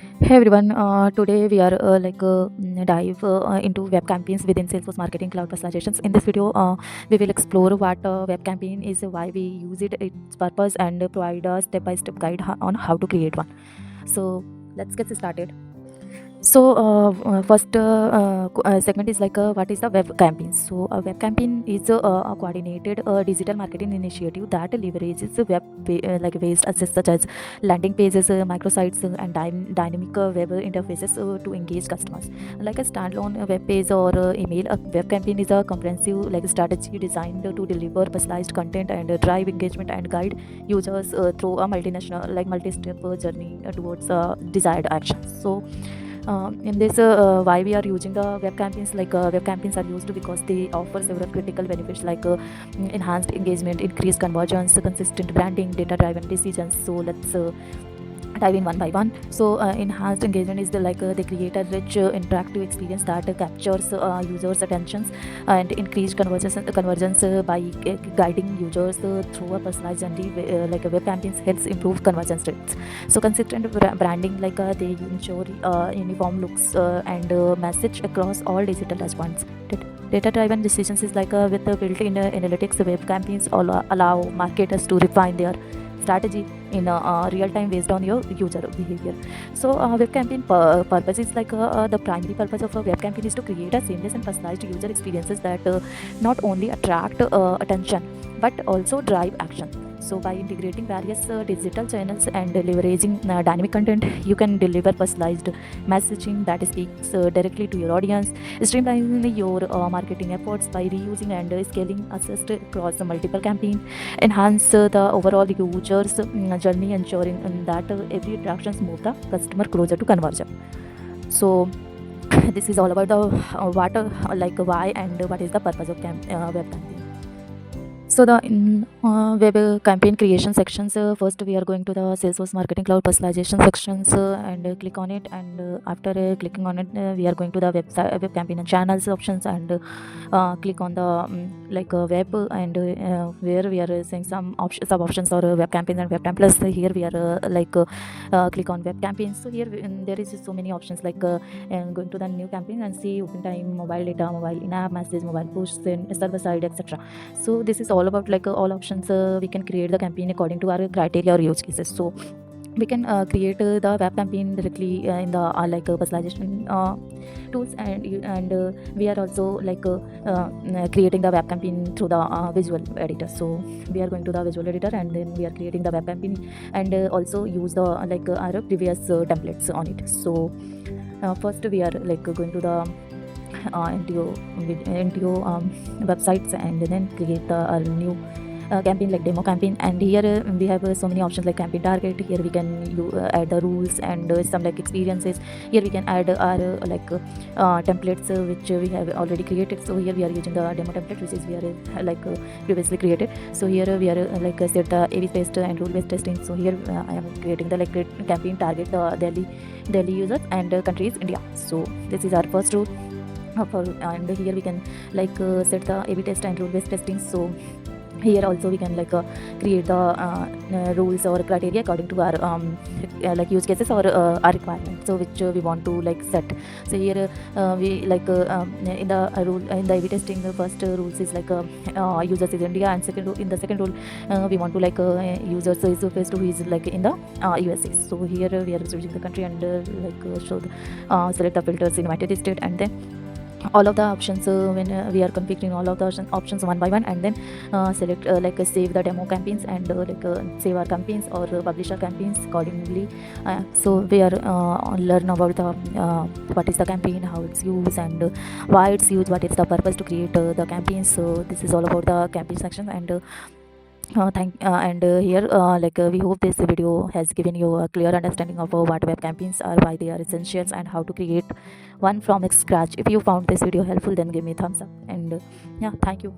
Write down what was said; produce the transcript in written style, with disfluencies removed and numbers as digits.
Hey everyone, today we are dive into web campaigns within Salesforce Marketing Cloud Personalizations. In this video, we will explore what web campaign is, why we use it, its purpose, and provide a step-by-step guide on how to create one. So let's get started. First segment is what is the web campaign? So, a web campaign is a coordinated digital marketing initiative that leverages based assets such as landing pages, microsites, and dynamic web interfaces to engage customers. Like a standalone web page or email, a web campaign is a comprehensive strategy designed to deliver personalized content and drive engagement and guide users through a multi-step journey towards desired actions. In this why we are using the web campaigns, web campaigns are used because they offer several critical benefits enhanced engagement, increased conversions, consistent branding, data driven decisions. So let's dive in one by one. Enhanced engagement is they create a rich interactive experience that captures users attentions and increased conversions by guiding users through a personalized journey. A web campaigns helps improve conversion rates. So consistent branding, they ensure uniform looks and message across all digital touchpoints. Data driven decisions is with the built-in analytics. Web campaigns allow marketers to refine their strategy in real time based on your user behavior. Web campaign purpose is the primary purpose of a web campaign is to create a seamless and personalized user experiences that not only attract attention but also drive action. So by integrating various digital channels and leveraging dynamic content, you can deliver personalized messaging that speaks directly to your audience, streamlining your marketing efforts by reusing and scaling assist across multiple campaigns, enhance the overall users journey, ensuring that every interactions move the customer closer to conversion. So this is all about the why and what is the purpose of web campaign. So the in web campaign creation sections, first we are going to the Salesforce Marketing Cloud personalization sections and click on it. And after clicking on it, we are going to the web campaign and channels options, and click on the web, and where we are seeing some sub options or web campaigns and web templates. So here we are click on web campaigns. So here there is so many options and going to the new campaign and see open time, mobile data, mobile in-app message, mobile push, server side, etc. So this is all about all options. We can create the campaign according to our criteria or use cases. So we can create the web campaign directly in the personalization tools, and we are also creating the web campaign through the visual editor. So we are going to the visual editor, and then we are creating the web campaign, and also use the our previous templates on it. So first we are going to the into your websites, and then create the new campaign like demo campaign. And here we have so many options like campaign target. Here we can add the rules and some experiences. Here we can add our templates which we have already created. So here we are using the demo template which is we are previously created. So here we are set the AB based and rule based testing. So here I am creating the campaign target Delhi users and country is India. So this is our first rule. And here we can set the A/B test and rule based testing. So here also we can create the rules or criteria according to our use cases or our requirement, so which we want to set. So here we in the rule in the A/B testing, the first rules is users is India, and in the second rule we want to users is face to who is in the USA. So here we are choosing the country and show the select the filters in United States, and then all of the options when we are configuring all of the options one by one, and then select save the demo campaigns, and save our campaigns or publish our campaigns accordingly. So we are learn about the what is the campaign, how it's used, and why it's used, what is the purpose to create the campaigns. So this is all about the campaign section. And here we hope this video has given you a clear understanding of what web campaigns are, why they are essentials, and how to create one from scratch. If you found this video helpful, then give me a thumbs up. And yeah, thank you.